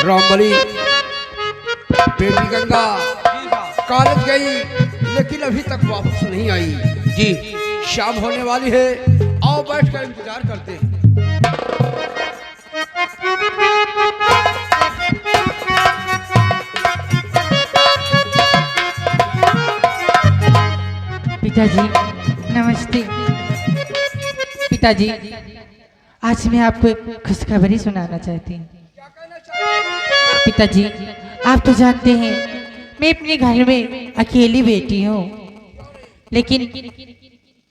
रामबली बेटी गंगा कॉलेज गई लेकिन अभी तक वापस नहीं आई। जी शाम होने वाली है, आओ बैठकर इंतजार करते हैं। पिताजी नमस्ते। पिताजी आज मैं आपको एक खुशखबरी सुनाना चाहती हूँ। पिताजी आप तो जानते हैं मैं अपने घर में अकेली बेटी हूँ, लेकिन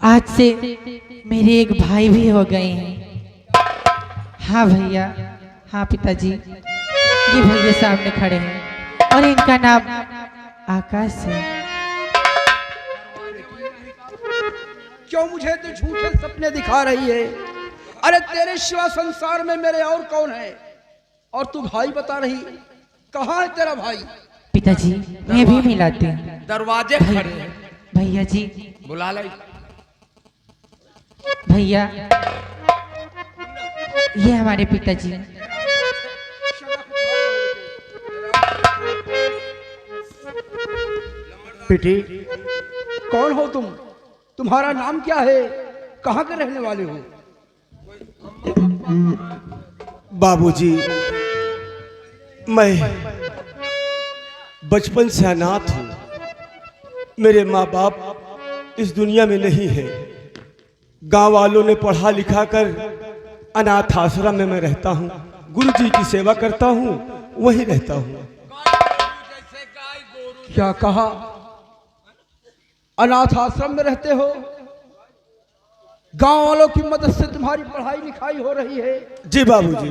आज से मेरे एक भाई भी हो गए हैं। हाँ भैया, हाँ पिताजी, ये भैया सामने खड़े हैं और इनका नाम आकाश है। क्यों मुझे तो झूठे सपने दिखा रही है? अरे तेरे सिवा संसार में मेरे और कौन है? और तू भाई बता रही, कहाँ है तेरा भाई? पिताजी मैं भी मिलाती हूँ। दरवाजे खड़े हैं। भैया जी बुला ले। भैया ये हमारे पिताजी। बेटी कौन हो तुम? तुम्हारा नाम क्या है? कहाँ के रहने वाले हो? बाबूजी, मैं बचपन से अनाथ हूँ। मेरे माँ बाप इस दुनिया में नहीं है। गांव वालों ने पढ़ा लिखा कर अनाथ आश्रम में मैं रहता हूँ। गुरुजी की सेवा करता हूँ, वहीं रहता हूँ। क्या कहा? अनाथ आश्रम में रहते हो? गांव वालों की मदद से तुम्हारी पढ़ाई लिखाई हो रही है? जी बाबूजी।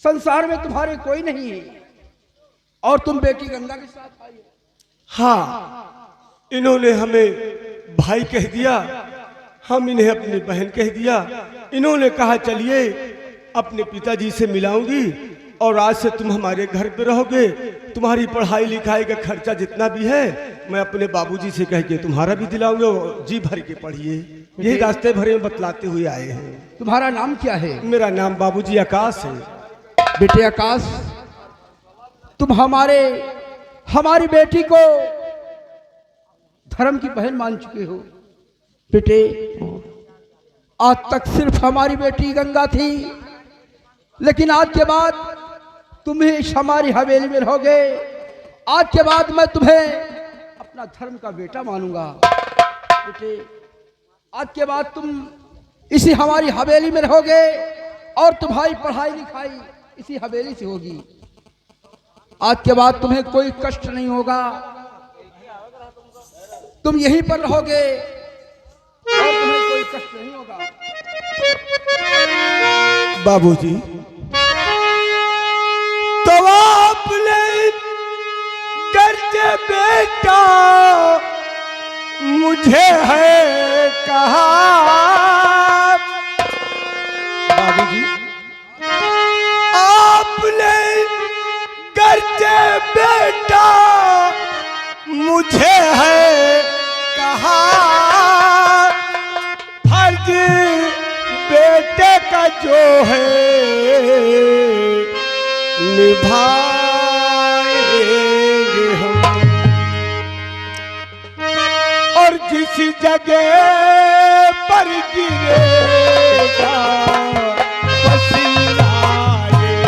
संसार में तुम्हारे कोई नहीं है और तुम बेटी गंगा के साथ आई हो? हाँ, इन्होंने हमें भाई कह दिया, हम इन्हें अपनी बहन कह दिया। इन्होंने कहा चलिए अपने पिताजी से मिलाऊंगी और आज से तुम हमारे घर पे रहोगे। तुम्हारी पढ़ाई लिखाई का खर्चा जितना भी है मैं अपने बाबूजी से कह के तुम्हारा भी दिलाऊंगा और जी भर के पढ़िए। यही रास्ते भरे में बतलाते हुए आए हैं। तुम्हारा नाम क्या है? मेरा नाम बाबूजी आकाश है। बेटे आकाश, तुम हमारी बेटी को धर्म की बहन मान चुके हो। बेटे आज तक सिर्फ हमारी बेटी गंगा थी, लेकिन आज के बाद तुम ही हमारी हवेली में रहोगे। आज के बाद मैं तुम्हें अपना धर्म का बेटा मानूंगा। बेटे आज के बाद तुम इसी हमारी हवेली में रहोगे और तुम्हारी पढ़ाई लिखाई इसी हवेली से होगी। आज के बाद तुम्हें कोई कष्ट नहीं होगा, तुम यहीं पर रहोगे और तुम्हें कोई कष्ट नहीं होगा। बाबूजी, तो आपने करके बेटा मुझे है कहा। बाबूजी, आपने करके बेटा मुझे है कहा। फर्ज बेटे का जो है निभाएंगे हम। और जिस जगह पर गिरेगा पसीना ये,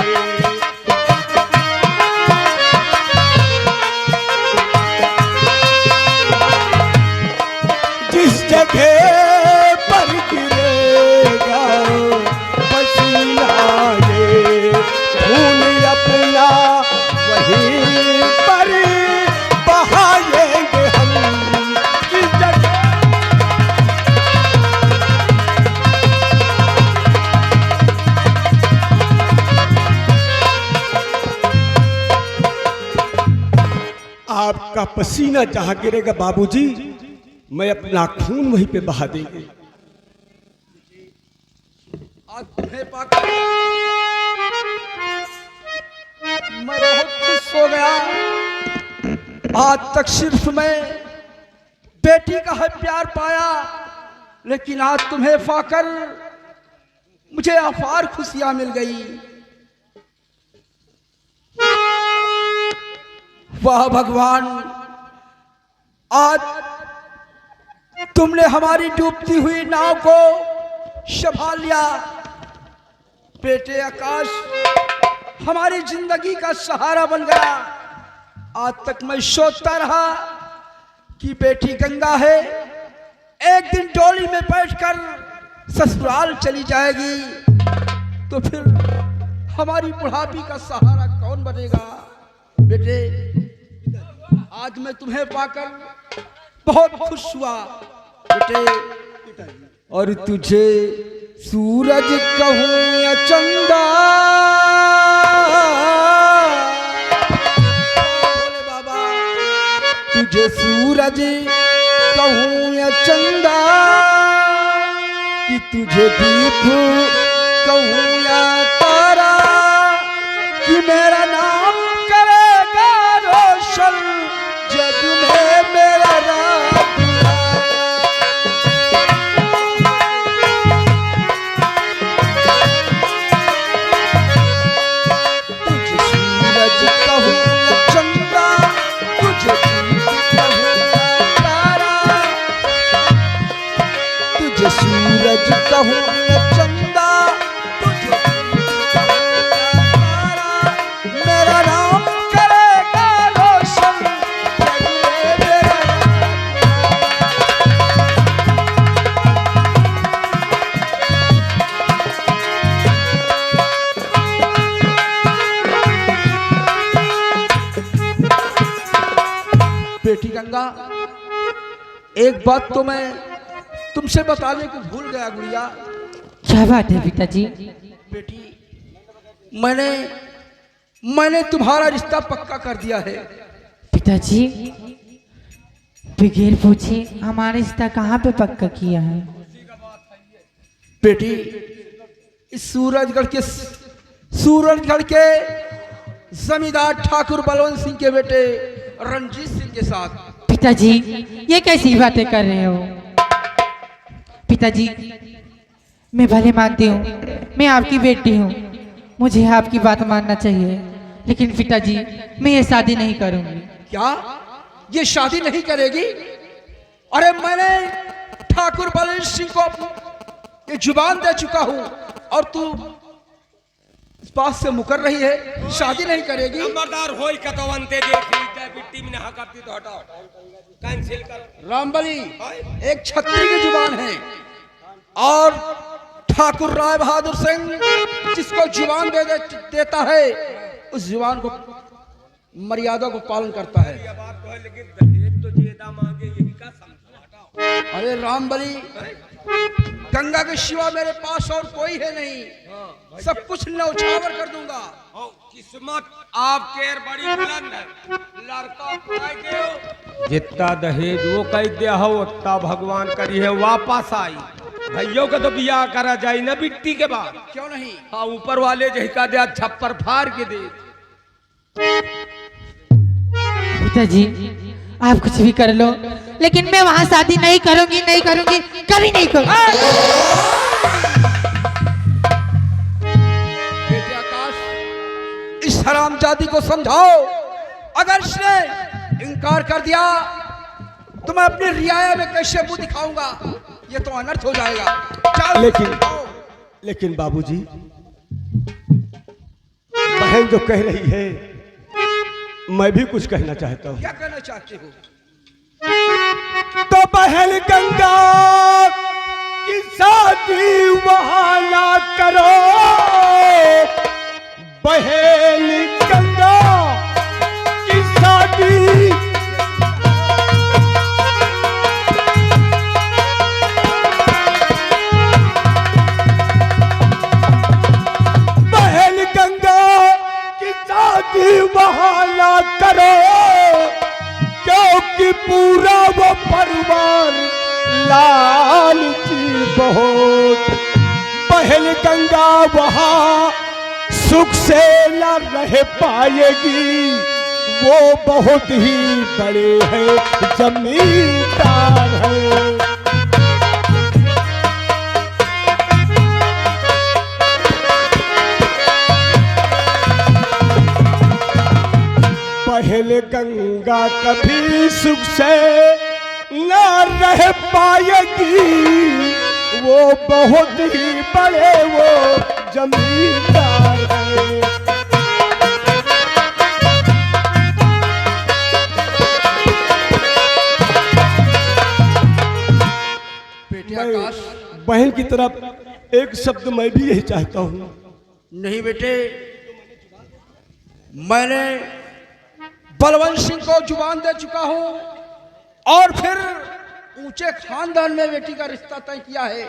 जिस जगह पर गिरेगा पसीना ये, खून अपना वहीं पर बहाएंगे हम। जिस जगह आपका पसीना जहां गिरेगा बाबूजी, मैं अपना खून वहीं पे बहा देंगे। आज तुम्हें पाकर मैं बहुत खुश हो गया। आज तक सिर्फ मैं बेटी का है प्यार पाया, लेकिन आज तुम्हें पाकर मुझे अपार खुशियां मिल गई। वाह भगवान, आज तुमने हमारी डूबती हुई नाव को संभाल लिया। बेटे आकाश हमारी जिंदगी का सहारा बन गया। आज तक मैं सोचता रहा कि बेटी गंगा है, एक दिन डोली में बैठकर ससुराल चली जाएगी, तो फिर हमारी बुढ़ापी का सहारा कौन बनेगा। बेटे आज मैं तुम्हें पाकर बहुत खुश हुआ। बेटे और तुझे सूरज कहूं या चंदा, भोले बाबा, तुझे सूरज कहूं या चंदा, कि तुझे दीप कहूं या तारा, कि मेरा नाम करेगा रोशन जग में मेरा नाम। तुझे सूरज कहूं या चंदा, तुझे दीप कहूं या तारा, तुझे सूरज कहूं या चंदा, तुझे दीप कहूं या तारा, मेरा नाम करेगा रोशन जग में मेरा नाम। बेटी गंगा, एक बात तो मैं तुमसे बताने को भूल गया गुड़िया। क्या बात है पिताजी? बेटी मैंने तुम्हारा रिश्ता पक्का कर दिया है। पिताजी बगैर पूछे हमारा रिश्ता कहाँ पे पक्का किया है? बेटी इस सूरजगढ़ के जमींदार ठाकुर बलवंत सिंह के बेटे रणजीत सिंह के साथ। पिताजी ये कैसी बातें कर रहे हो? पिताजी मैं भले मानती हूँ, मैं आपकी बेटी हूँ, मुझे आपकी बात मानना चाहिए, लेकिन पिताजी मैं ये शादी नहीं करूँगी। क्या ये शादी नहीं करेगी? अरे मैंने ठाकुर बलवंत सिंह को ये जुबान दे चुका हूँ और तू इस बात से मुकर रही है, शादी नहीं करेगी। नंबरदार होई कतवंते देखी जाए बिट्टी में नहा करती तो हटाओ कैंसिल कर। रामबली एक छत्री की जुबान है और ठाकुर राय बहादुर सिंह जिसको जुबान देता है उस जुबान को मर्यादा को पालन करता है। ये बात तो है, लेकिन दहेज तो ज्यादा मांगे ये भी का समझो हटाओ। अरे रामबली, गंगा के सिवा मेरे पास और कोई है नहीं, सब कुछ न्यौछावर कर दूंगा। किस्मत आपके बड़ी बुलंद है, लड़का पाए गए जितना दहेज वो कह दिया हो उतना भगवान करी है वापस आई। भैयों का तो बियाह करा जाए ना बिट्टी के बाद, क्यों नहीं? हाँ ऊपर वाले जहिका दे छप्पर फाड़ के दे। पिताजी आप कुछ भी कर लो, लेकिन मैं वहाँ शादी नहीं करूँगी, नहीं करूँगी, कभी नहीं करूँगी। बेटे आकाश, इस हरामजादी को समझाओ, अगर इसने इनकार कर दिया तो मैं अपनी रियाया में कैसे मुंह दिखाऊंगा, ये तो अनर्थ हो जाएगा। चल लेकिन बाबूजी, बहन जो कह रही है मैं भी कुछ कहना चाहता हूँ। क्या कहना चाहते हो? तो बहन गंगा की शादी वहाँ ना करो, बहन गंगा की शादी बहन गंगा की शादी वहाँ ना करो, क्योंकि पूरा वो परिवार लालची बहुत। बहन गंगा वहाँ सुख से न रह पाएगी, वो बहुत ही बड़े हैं जमींदार हैं। बहन गंगा कभी सुख से न रह पाएगी, वो बहुत ही बड़े वो जमींदार हैं। बेटे मैं आकाश, बहन की तरफ एक शब्द मैं भी यही चाहता हूँ। नहीं बेटे, मैंने बलवंत सिंह को जुबान दे चुका हूं और फिर ऊंचे खानदान में बेटी का रिश्ता तय किया है।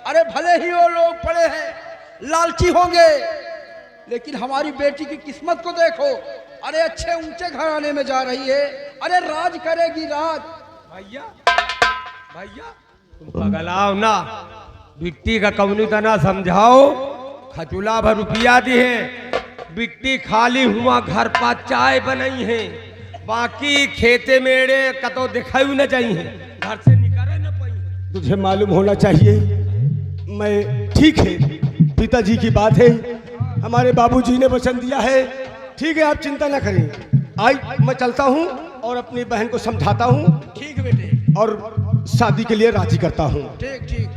अरे भले ही वो लोग पड़े हैं, लालची होंगे, लेकिन हमारी बेटी की किस्मत को देखो। अरे अच्छे ऊंचे घराने में जा रही है, अरे राज करेगी राज। भैया भैया तुम पगलाओ ना, बिट्टी का कौनी तना समझाओ। खचुला भर रुपया दी है, बिट्टी खाली हुआ घर पर चाय बनाई है, बाकी खेते मेरे कतो दिखाई न चाहिए, घर से निकले न पाई। तुझे मालूम होना चाहिए, मैं ठीक है, पिताजी की बात है, हमारे बाबूजी ने वचन दिया है। ठीक है, आप चिंता ना करें। आई मैं चलता हूँ और अपनी बहन को समझाता हूँ। ठीक है बेटे, और शादी के लिए राजी करता हूँ। ठीक ठीक।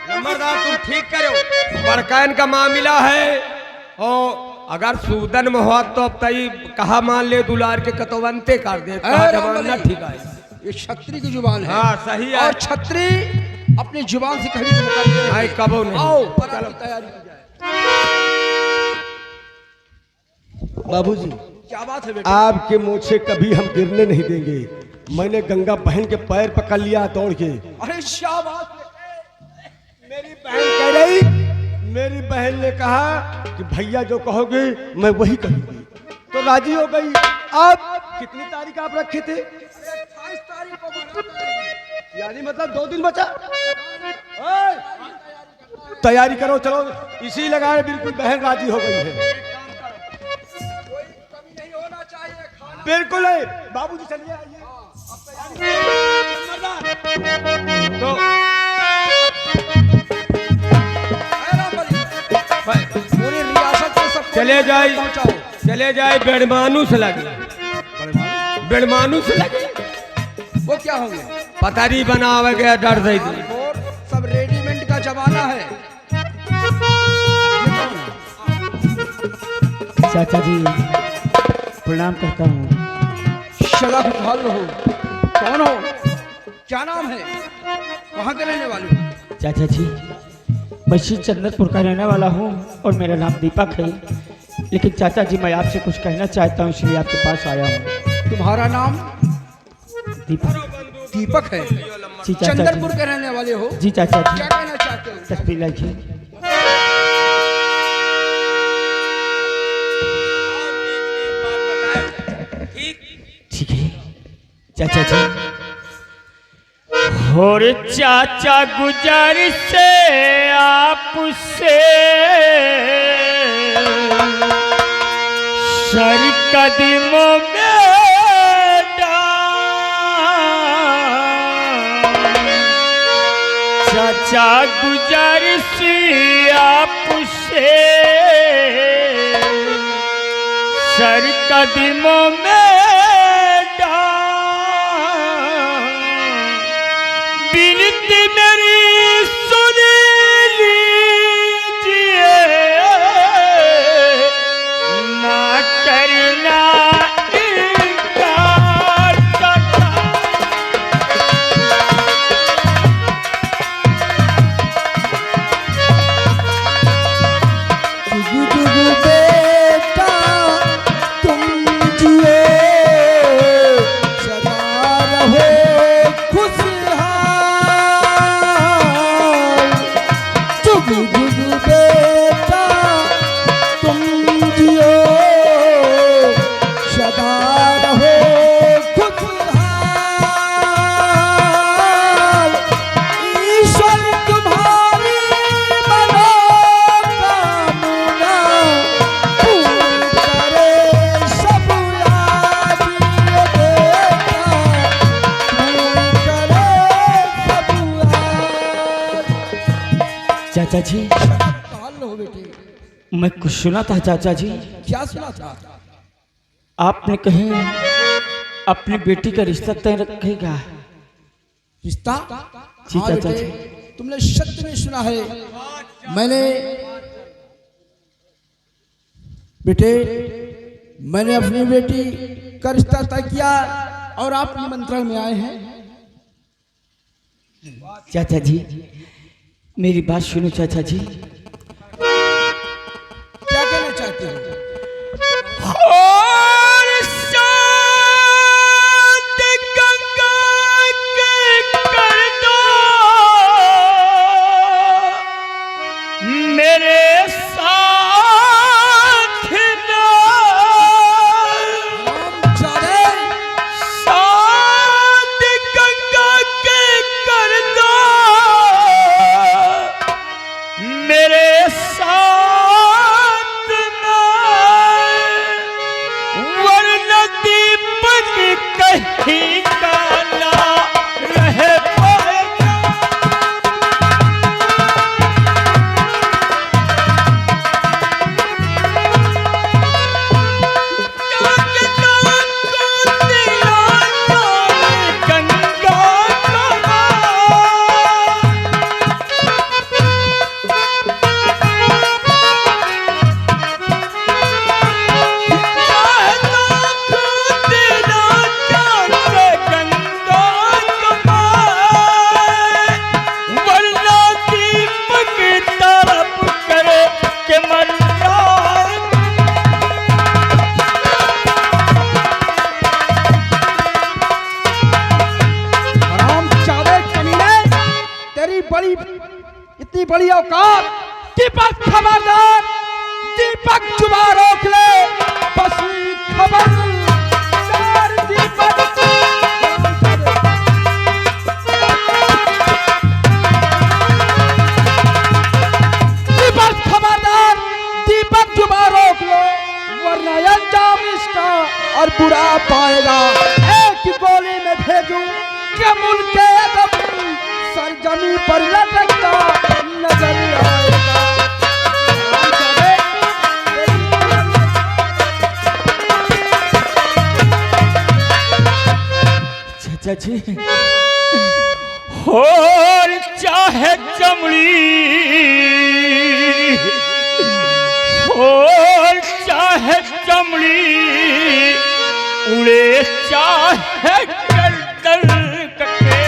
नंबरदार तुम ठीक करो, बड़काइन का मामला है, और अगर सूदन में हुआ तो अब तई कहा मान ले दुलार के कतवंते कर दे, जमाना ठीक है। ये छत्री की जुबान है। हाँ सही है। और छत्री अपनी जुबान से कभी मुकरते नहीं, कबो नहीं। आओ पता की तैयारी की जाए। बाबूजी, क्या बात है बेटा? आपके मुंह से कभी हम गिरने नहीं देंगे। मैंने गंगा बहन के पैर पकड़ लिया दौड़ के। अरे शाबाश। मेरी बहन कह रही, मेरी बहन ने कहा कि भैया जो कहोगे मैं वही करूंगी, तो राजी हो गई। आप कितनी तारीख आप रखे थे? 28 तारीख को मनाते हैं। यानी मतलब 2 दिन बचा। ओए, तैयारी करो, चलो इसी लगाए। बिल्कुल बहन राजी हो गई है। कोई कमी नहीं होना चाहिए खाना। बिल्कुल है बाबूजी, चलिए आइए। तो पूरी रियासत में सब चले जाए, पहुंचाओ। चले जाए, बेड़मानुस लगे, बेड़मानुस लगे, वो क्या होंगे? पतारी बनावे गया डर रही थी। और सब रेडीमेड का जमाना है। चाचा जी प्रणाम करता हूँ। सदा खुशहाल रहो। कौन हो? क्या नाम है? कहाँ के रहने वाले हो? चाचा जी मैं श्री चंद्रपुर का रहने वाला हूँ और मेरा नाम दीपक है, लेकिन चाचा जी मैं आपसे कुछ कहना चाहता हूँ, इसलिए आपके पास आया हूँ। तुम्हारा नाम दीपक। दीपक है? जी चाचा चंद्रपुर जी। के रहने वाले हो? जी चाचा जी। क्या कहना चाहते हो? तस्वीर लाइए। ठीक है चाचा जी। और चाचा गुजारिश से आपसे सर कदमों में चाचा गुजारिश आपसे सर कदमों में बिनती मेरी सुन लीजिए, ना करना इनकार चाचा। जुग जुग बेटा तुम जिए, सदा रहो खुशहाल। जुग जुग बेटा तुम जिए, सदा रहो खुशहाल। ईश्वर तुम्हारी मनोकामना पूर्ण करे सब आज ये बेटा, पूर्ण करे सब आज। चाचा जी काल मैं कुछ सुना था चाचा जी, क्या सुना था? आपने कहीं अपनी बेटी का रिश्ता तय रखेगा। रिश्ता? जी हाँ चाचा बेटे, जी। तुमने सत्य में सुना है। मैंने अपनी बेटी का रिश्ता तय किया और आप निमंत्रण में आए हैं। चाचा जी मेरी बात सुनो चाचा जी। क्या कहना चाहते हो? और शांत गंगा के कर दो मेरे साथ ना। शांत गंगा के कर दो मेरे साथ ना, वरना दीपक कहीं का ना रह पाएगा। गंगा इतनी बड़ी औकात। दीपक खबरदार, दीपक जुबा रोक ले, बस खबरदार दीपक। दीपक खबरदार, दीपक जुबा रोक ले, वरना अंजाम इसका और बुरा पाएगा। एक गोली में भेजूं कि मुल्क के अदब सर जमीन पर लटकता नजर आएगा। चाचा जी और चाहे चमड़ी और चाहे चमड़ी उड़े चाहे गर्दन कटे।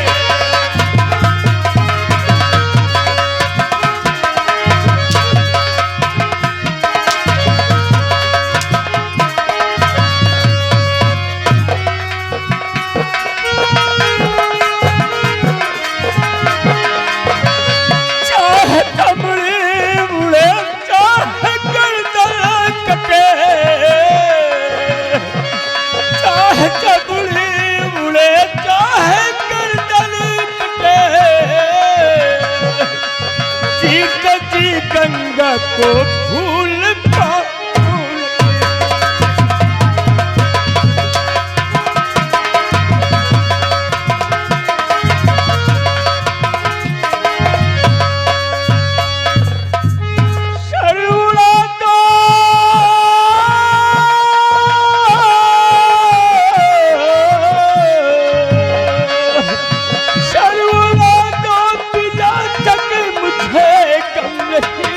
गंगा को भूल शरुड़ा दो शरुड़ा दो तुझा तक मुझे कम नहीं।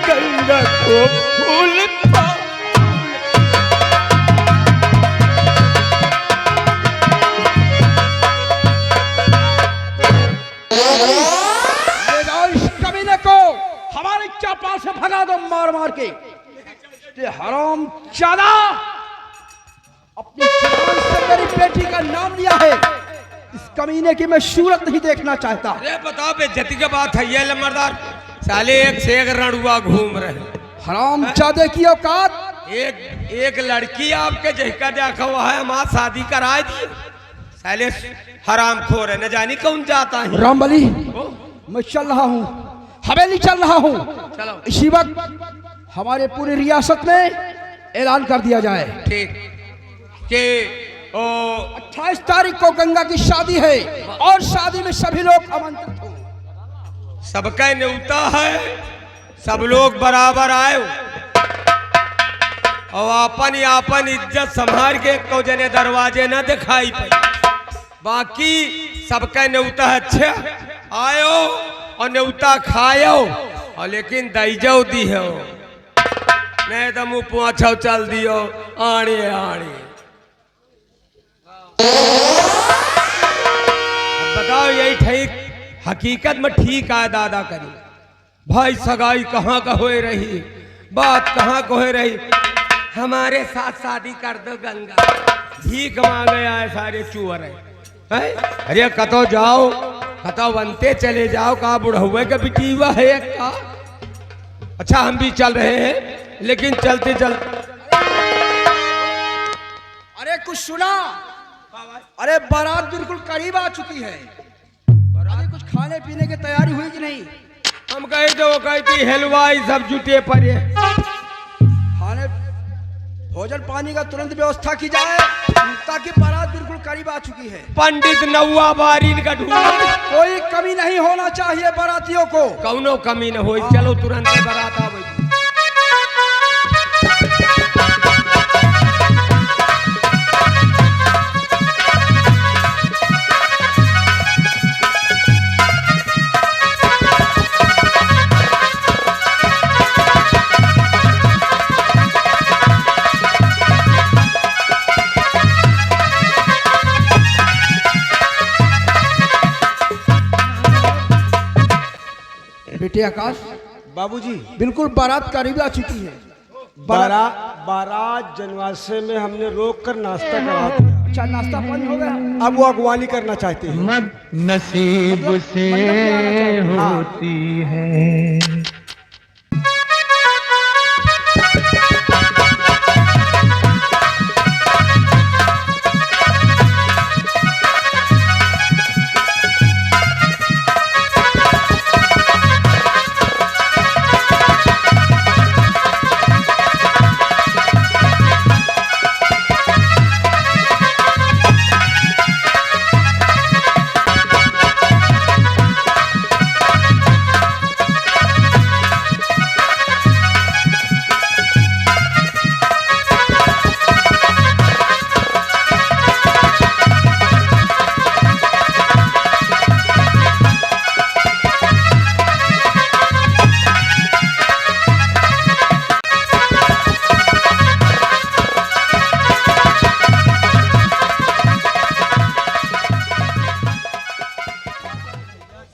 गंगा को फूल इस कमीने को हमारे चापा से भगा दो मार मार के। हराम जादा अपनी जुबान से मेरी बेटी का नाम लिया है। इस कमीने की मैं सूरत नहीं देखना चाहता। अरे बताओ बेइज्जती की बात है ये लम्बरदार, साले एक से एक रणुआ घूम रहे। हराम जादे की औकात। एक लड़की आपके जहका देखा हुआ है, हमारा शादी कराए दी। साले हराम खोर है, न जानी कौन जाता है। राम बली, मैं चल रहा हूँ। हवेली चल रहा हूँ। चलो इसी वक्त हमारे पूरी रियासत में ऐलान कर दिया जाए ठीक कि ओ 28 तारीख को गंगा की शादी है और शादी में सभी लोग आमंत्रित हो। सबका न्योता है, सब लोग बराबर आए और अपन इज्जत संभाल के को जने दरवाजे न दिखाई पाई। बाकी सबका न्योता अच्छे आयो और न्योता खायो और लेकिन दईजो दी हो नहीं तो मुँह पुआछो चल दियो आड़े आड़े। अब बताओ यही ठीक हकीकत में ठीक है दादा करी भाई सगाई कहाँ का हो रही बात कहाँ को हो रही। हमारे साथ शादी कर दो गंगा भीख मांगे आए सारे चूर है। अरे कतो जाओ कतो बनते चले जाओ कहा बुढ़ावे का बिटीवा है का। अच्छा हम भी चल रहे हैं लेकिन चलते चलते अरे कुछ सुना? अरे बारात बिल्कुल करीब आ चुकी है। अरे कुछ खाने पीने की तैयारी हुई कि नहीं? हम कहे तो वो कहती हलवाई सब जुटे पड़े खाने भोजन पानी का तुरंत व्यवस्था की जाए ताकि बारात बिल्कुल करीब आ चुकी है। पंडित नौवा बारीन का ढूंढ कोई कमी नहीं होना चाहिए बारातियों को। कौनो कमी न हो। चलो तुरंत बारात आ गई। बेटे आकाश बाबूजी बिल्कुल बारात करीब आ चुकी है। बारात जनवासे में हमने रोक कर नाश्ता करा दिया। अच्छा नाश्ता पानी हो गया। अब वो अगवानी करना चाहते हैं। नसीब से होती है।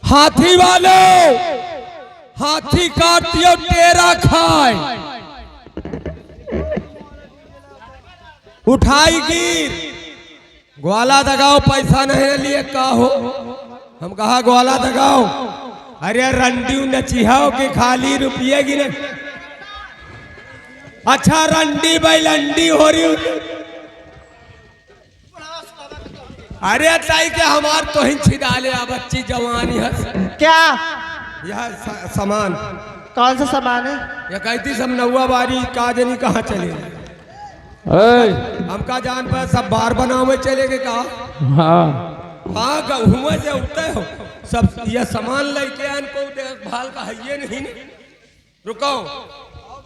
हाथी वालों हाथी काट दियो टेरा खाए उठाई गिर ग्वाला दगाओ पैसा नहीं लिए का हो। हम कहा ग्वाला दगाओ। अरे रंडी नचिहाओ के खाली रुपये गिरे। अच्छा रंडी बैलंडी हो रही। अरे ताई के हमार तो ही छिदाले बच्ची जवानी है क्या? यह सामान कौन सा सामान है? ये कहती सब नौवा बारी काजनी कहाँ चले हमका जान पर सब बार बनाओ में चले गए कहा। हाँ हुए से उठते हो सब यह सामान लेके इनको देखभाल का है ये नहीं। रुको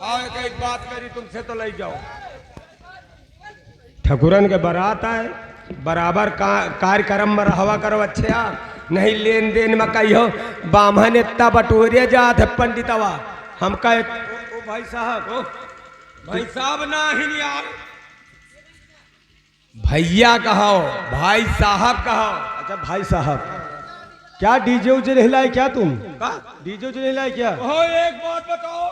आओ एक बात करी तुमसे तो ले जाओ। ठकुरन के बारात आए बराबर कार्यक्रम में रहवा करो अच्छे नहीं लेन देन में कही हो बामन इतना बटोरे जात है पंडितवा। हम कहे ओ भाई साहब ना ही यार भैया कहो भाई साहब कहो। अच्छा भाई साहब क्या डीजे उजे हिलाए क्या तुम? डीजे उजे हिलाए क्या? ओ एक बात बताओ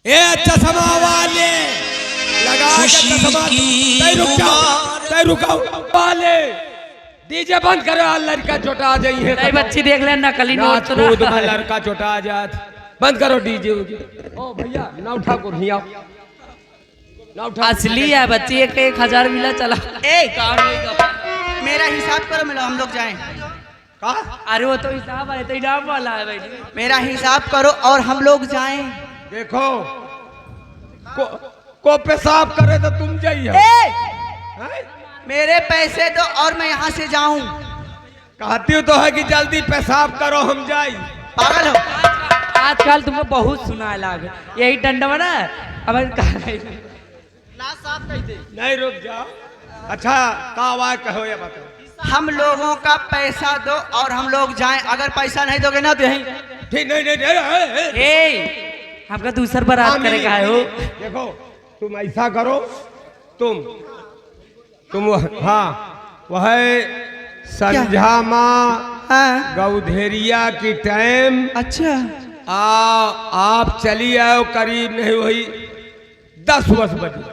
ए चश्मा वाले लगा के चश्मा तय रुकाओ वाले डीजे बंद करो लड़का चोटा जाई है। नहीं बच्ची देख ले नकली नोट तो खुद में लड़का चोटा जात बंद करो डीजे ओ भैया ना उठा को नहीं आओ ना उठा। असली है बच्ची 1000 मिला चला। ए मेरा हिसाब करो मिलो हम लोग जाएं। का अरे वो तो हिसाब है तो इनाम वाला है भाई। मेरा हिसाब करो और हम लोग जाएं। देखो को पेशाब करे तो तुम जाइए। हैं? मेरे पैसे दो और मैं यहाँ से जाऊं। कहती तो है कि जल्दी पेशाब करो हम जाई। पागल हो? आजकल तुमको बहुत सुना लाग यही डंडा ना अब ना साफ कह दे। नहीं रुक जाओ। अच्छा का आवाज कहो ये बताओ। हम लोगों का पैसा दो और हम लोग जाएं। अगर पैसा नहीं दोगे ना तो यहीं। ठीक नहीं ए हमका दूसर बारात करेगा है हो। देखो तुम ऐसा करो तुम हाँ वह संध्या माँ हाँ। गौधेरिया की टाइम अच्छा आप चली आओ करीब नहीं वही 10 बजे।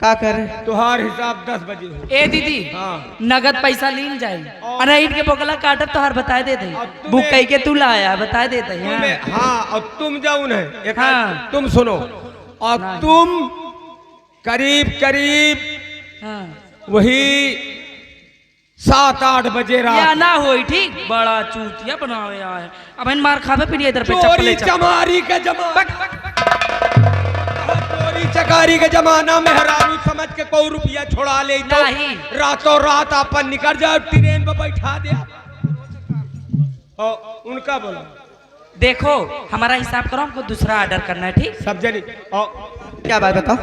क्या करे? तुहार हिसाब 10 बजे हो। ए दीदी हाँ। नगद पैसा लीन जाई अरे ईट के बोकला काटत तो हर बता दे दे और तुम्हें- बुक कई के तू लाया बता देते तुम्हें हाँ और तुम जाओ न एक हाँ। तुम सुनो और तुम करीब हाँ। वही 7-8 बजे या रात ना होई ठीक बड़ा चूतिया बनावे है अब इन मार खावे पीड़िए इधर पे चोरी चप्पले चमारी के जमाना चोरी चकारी के जमाना में हरामी समझ के कोई रुपया छोड़ा ले तो नहीं। रातों रात अपन निकल जाओ ट्रेन पे बैठा दे। और उनका बोला देखो हमारा हिसाब करो हमको दूसरा ऑर्डर करना है ठीक। सब जनी और क्या बात बताओ?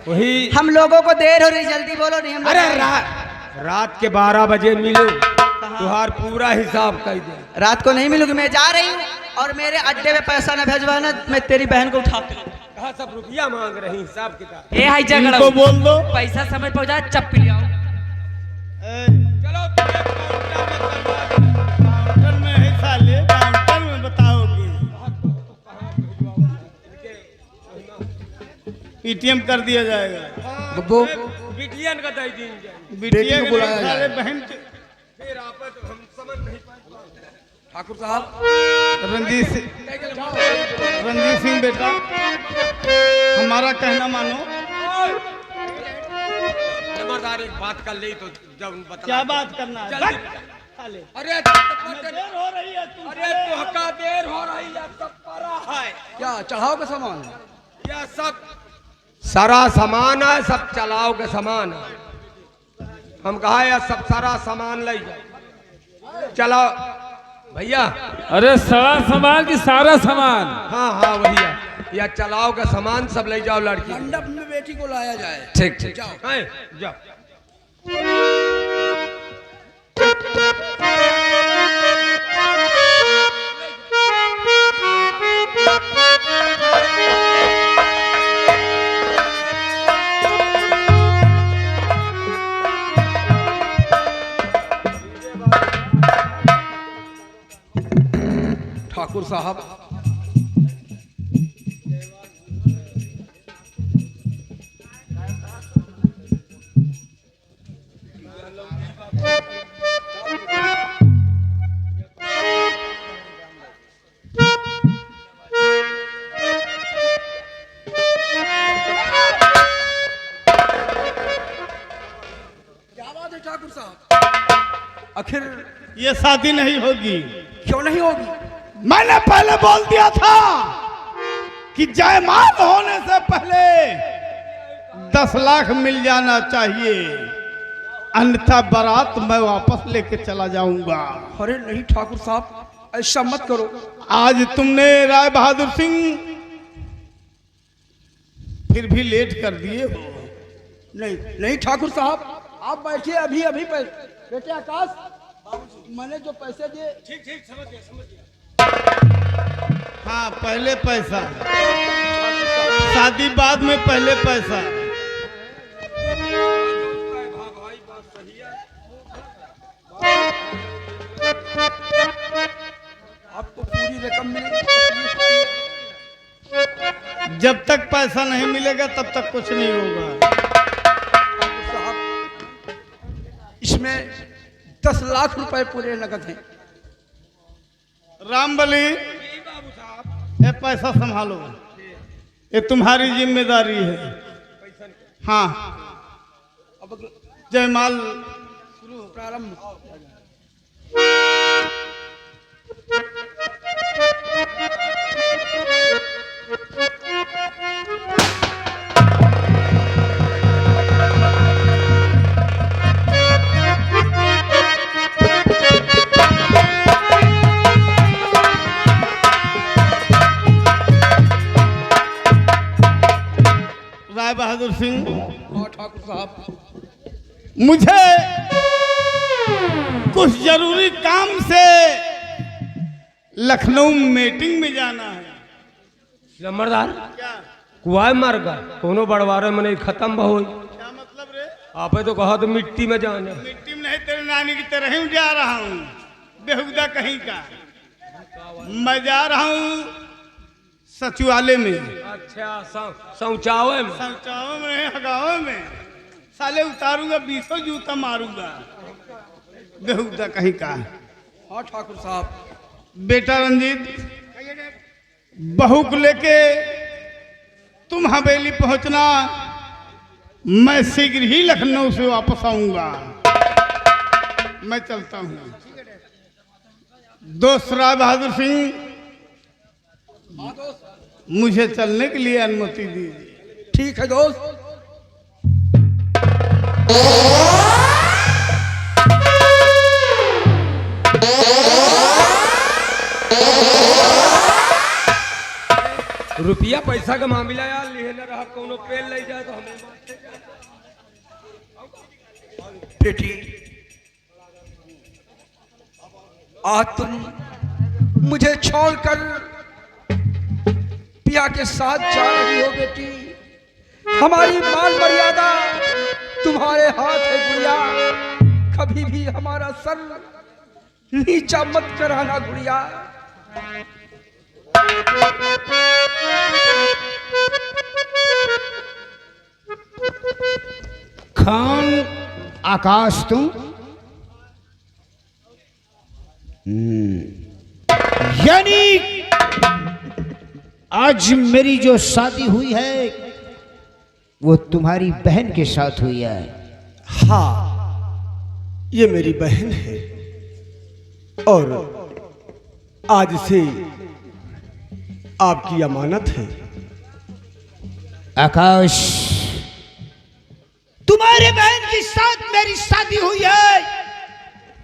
वही हम लोगों को देर हो रही, जल्दी बोलो नहीं हम लोग अरे जाएं। रात के 12 बजे मिलो तुहार पूरा हिसाब कर दे। रात को नहीं मिलूंगी। मैं जा रही हूँ और मेरे अड्डे में पैसा न भेजवा ना मैं तेरी बहन को उठा के लाऊं। कहा सब रुपया मांग रही हिसाब किताब। ए हाई झगड़ा इनको बोल दो। पैसा समय पहुंचा चप्पी ले आओ। चलो काउंटर में है साले, काउंटर में बताओगे। एटीएम कर दिया जाएगा। बब्बू बिटियन का दे दिन जाए बिटिया को के बुलाया साले जाए। बहन के फिर आपस हम समझ नहीं पाए। ठाकुर साहब रणजीत सिंह बेटा हमारा कहना मानो। जमादार एक बात कर ले तो जब बता क्या बात करना है? जल्दी। साले अरे देर हो रही है तुम। अरे तुहका देर हो रही है सब परा है क्या चढ़ाओ का सामान? यह सब सारा सामान है सब चलाओ के सामान है। हम कहा यह सब सारा सामान ले जाओ चलाओ भैया। अरे सारा सामान की सारा सामान हाँ वही है या चलाओ का सामान सब ले जाओ लड़की। मंडप में बेटी को लाया जाए। ठीक जाओ। हैं, जाओ। ठाकुर साहब ठाकुर साहब आखिर ये शादी नहीं होगी। क्यों नहीं होगी? मैंने पहले बोल दिया था कि जयमाल होने से पहले 10 लाख मिल जाना चाहिए, अन्यथा बारात मैं वापस लेके चला जाऊंगा। अरे नहीं ठाकुर साहब ऐसा मत करो। आज तुमने राय बहादुर सिंह फिर भी लेट कर दिए हो। नहीं नहीं ठाकुर साहब आप बैठिए अभी अभी बेटे आकाश मैंने जो पैसे दिए ठीक समझ गया। हाँ पहले पैसा, शादी बाद में पहले पैसा। आपको पूरी रकम मिलेगी। जब तक पैसा नहीं मिलेगा तब तक कुछ नहीं होगा। इसमें 10 लाख रुपए पूरे नगद हैं। रामबली ये पैसा संभालो, ये तुम्हारी जिम्मेदारी है। हाँ अब जयमाल शुरू प्रारंभ ठाकुर साहब। मुझे कुछ जरूरी काम से लखनऊ मीटिंग में जाना है। जमरदार क्या कुआए मर गए कोनो बड़वारे में नहीं खत्म बहुत। क्या मतलब रे? आपे तो कहा तो मिट्टी में जाने। मिट्टी में नहीं, तेरे नानी की तरह ही जा रहा हूँ, बेहुदा कहीं का। मैं जा रहा हूँ सचिवालय में। अच्छा शौचालय में? शौचालय में नहीं, हगावे में। साले उतारूंगा 20 जूता मारूंगा, बेहुदा कहीं का। हाँ ठाकुर साहब। बेटा रंजीत, बहू को लेके तुम हवेली पहुंचना, मैं शीघ्र ही लखनऊ से वापस आऊंगा। मैं चलता हूं। दोस्त राय बहादुर सिंह, मुझे चलने के लिए अनुमति दीजिए। ठीक है दोस्त। रुपया पैसा का मामला यार लिए न रहा, कोनो पेल ले जाए तो हमें बेटी, आज तुम मुझे छोड़कर पिया के साथ जा रही हो बेटी। हमारी मान मर्यादा तुम्हारे हाथ है गुड़िया। कभी भी हमारा सर नीचा मत कराना गुड़िया। खान आकाश तुम? यानी आज मेरी जो शादी हुई है वो तुम्हारी बहन के साथ हुई है? हाँ, ये मेरी बहन है और आज से आपकी अमानत है। आकाश, तुम्हारे बहन के साथ मेरी शादी हुई है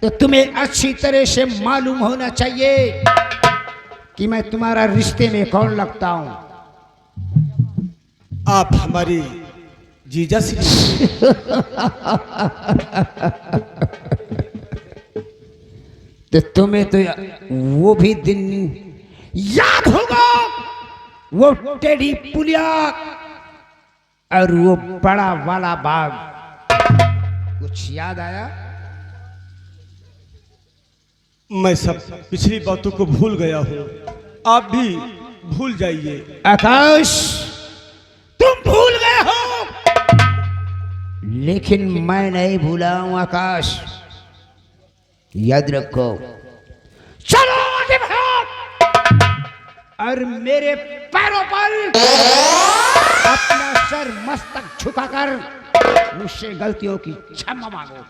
तो तुम्हें अच्छी तरह से मालूम होना चाहिए कि मैं तुम्हारा रिश्ते में कौन लगता हूं। आप हमारी जीजा श्री। तो तुम्हें तो वो भी दिन याद होगा, वो टेढ़ी पुलिया और वो बड़ा वाला बाग। कुछ याद आया? मैं सब पिछली बातों को भूल गया हूँ, आप भी भूल जाइए। आकाश, तुम भूल गए हो, लेकिन मैं नहीं भूला हूं। आकाश, याद रखो। चलो आगे बढ़ो और मेरे पैरों पर अपना सर मस्तक झुकाकर मुझसे गलतियों की क्षमा मांगो।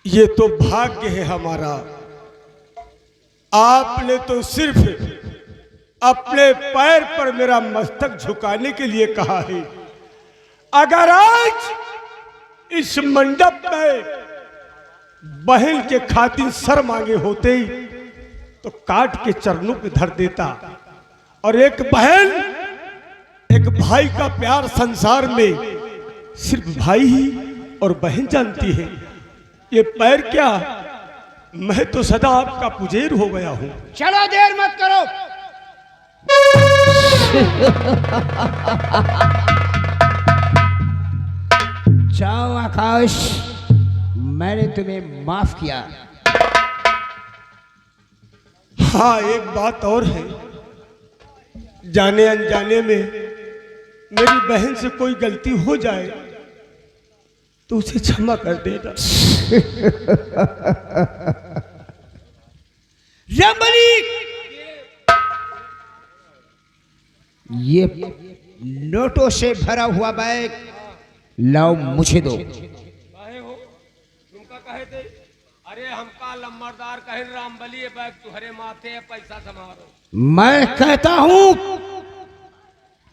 ये तो भाग्य है हमारा, आपने तो सिर्फ अपने पैर पर मेरा मस्तक झुकाने के लिए कहा है। अगर आज इस मंडप में बहन के खातिर सर मांगे होते तो काट के चरणों पे धर देता। और एक बहन एक भाई का प्यार संसार में सिर्फ भाई ही और बहन जानती है। ये पैर क्या, मैं तो सदा आपका पुजेर हो गया हूं। चलो देर मत करो। जाओ आकाश, मैंने तुम्हें माफ किया। हाँ, एक बात और है, जाने अनजाने में मेरी बहन से कोई गलती हो जाए तो उसे क्षमा कर देना। रमणीक, ये नोटों से भरा हुआ बैग लाओ, मुझे दो। कहे हो तुमका कहे थे? अरे हमका लम्बरदार कहे रामबली ये बैग तुम्हारे माथे है, पैसा समारो। मैं कहता हूं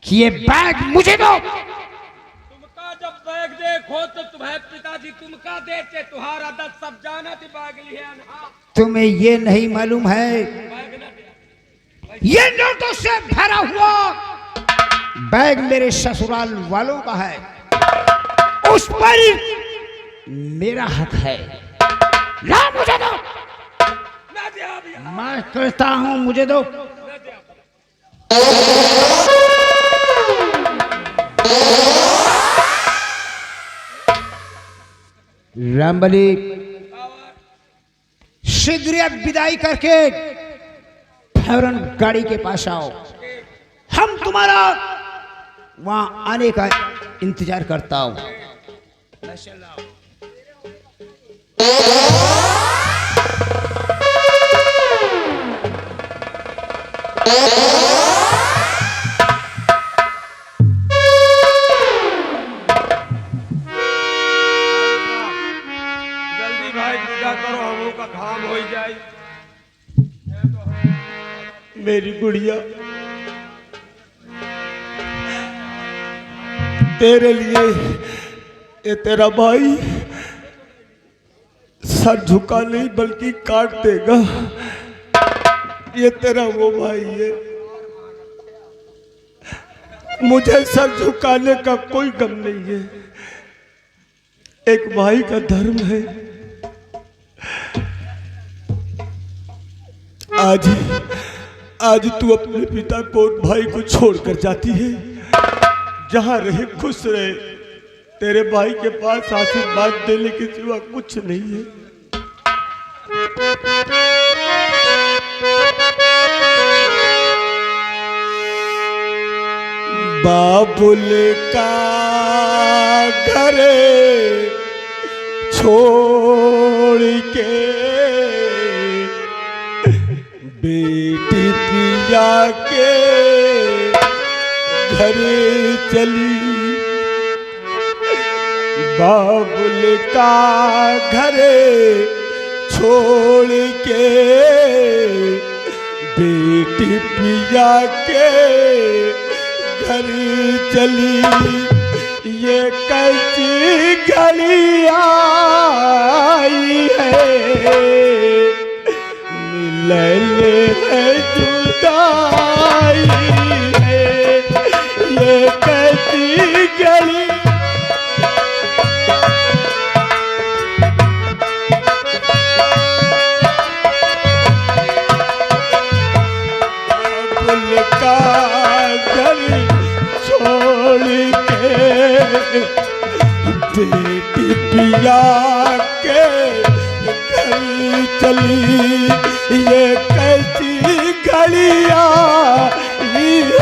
कि ये बैग मुझे दो। तुमका जब बैग देखो तो तुम्हारे पिताजी तुमका देते, तुम्हारा दस सब जाना थी बैग लिए अनहा। तुम्हें ये नहीं मालूम है, बैग न दे। ये नोटों से भरा हुआ बैग मेरे ससुराल वालों का है, उस पर मेरा हक है। ला मुझे दो, मैं कहता हूं मुझे दो। रामबली शीघ्र विदाई करके फौरन गाड़ी के पास आओ, हम तुम्हारा वहां आने का इंतजार करता हूं। जल्दी भाई पूजा करो, हमों का काम हो जाए। मेरी गुड़िया, तेरे लिए ये तेरा भाई सर झुका नहीं बल्कि काट देगा। ये तेरा वो भाई है, मुझे सर झुकाने का कोई गम नहीं है। एक भाई का धर्म है। आज तू अपने पिता को भाई को छोड़कर जाती है। जहां रहे खुश रहे, तेरे भाई के पास आशीर्वाद देने के सिवा कुछ नहीं है। बाबुल का घर छोड़ के बेटी पिया के घर चली। बाबुल का घर छोड़ के बेटी पिया के घर चली। ये कैसी घड़ी आई है, मिलने है जुदाई है। ये कैसी घड़ी का घर छोड़ के बेटी पिया के घर चली। ये कैसी घड़िया मिलने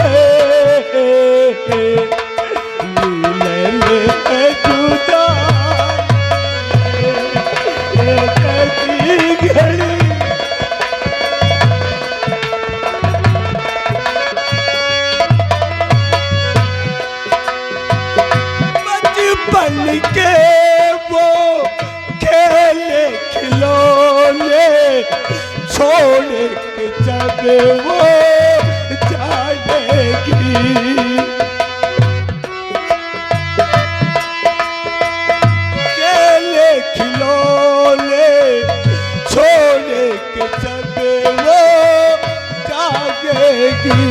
जुदा। ये कैसी घड़ी बन के वो खेले खिलौने छोड़ के जब वो जाएगी। खेले खिलौने छोड़ के जब वो जाएगी।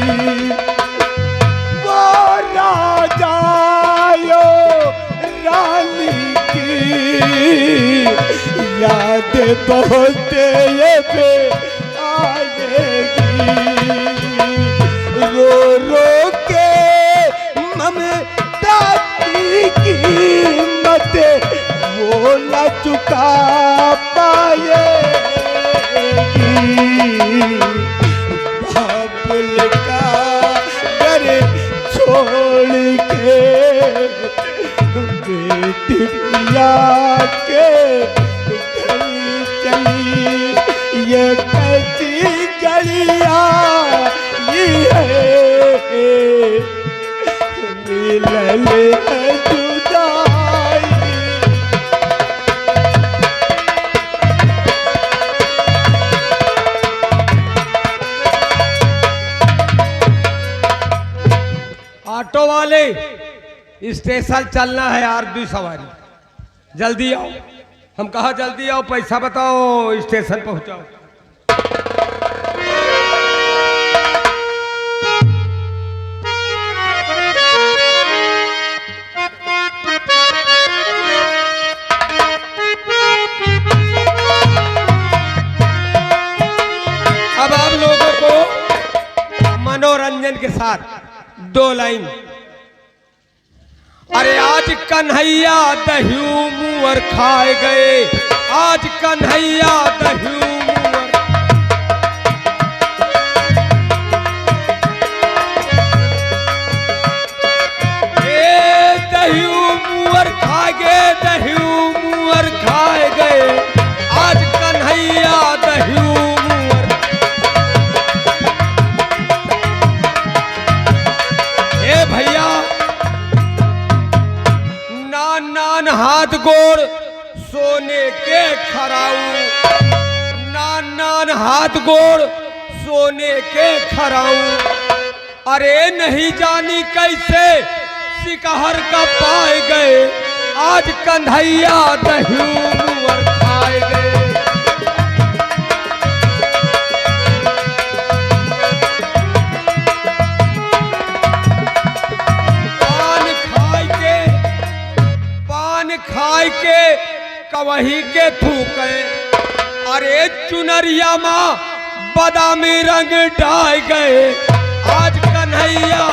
वो राजायो रानी की याद बहुत ये पे आएगी। रो रो के ममता की कीमत वो न चुका पाएगी। बाबुल का घर छोड़ के बेटी पिया के घर चली। ये कैसी घड़िया मिलने है जुदाई। ऑटो वाले, स्टेशन चलना है यार, 2 सवारी, जल्दी आओ। हम कहा जल्दी आओ, पैसा बताओ, स्टेशन पहुंचाओ। व्यंजन के साथ 2 लाइन। अरे आज कन्हैया दह्यू मुअर खाए गए, आज कन्हैया दह्यू मुअर। ए दह्यू मुअर खा गए, दह्यू मुअर खाए गए, आज कन्हैया दह्यू मुअर। ए भैया नान हाथ गोड़ सोने के खराऊ, नान हाथ गोड़ सोने के खराऊ। अरे नहीं जानी कैसे शिकहर का पाए गए, आज कन्हैया दह्यू मुअर खाए गए। खाए के कवही के थूके, अरे चुनरिया माँ बादामी रंग ढाई गए, आज कन्हैया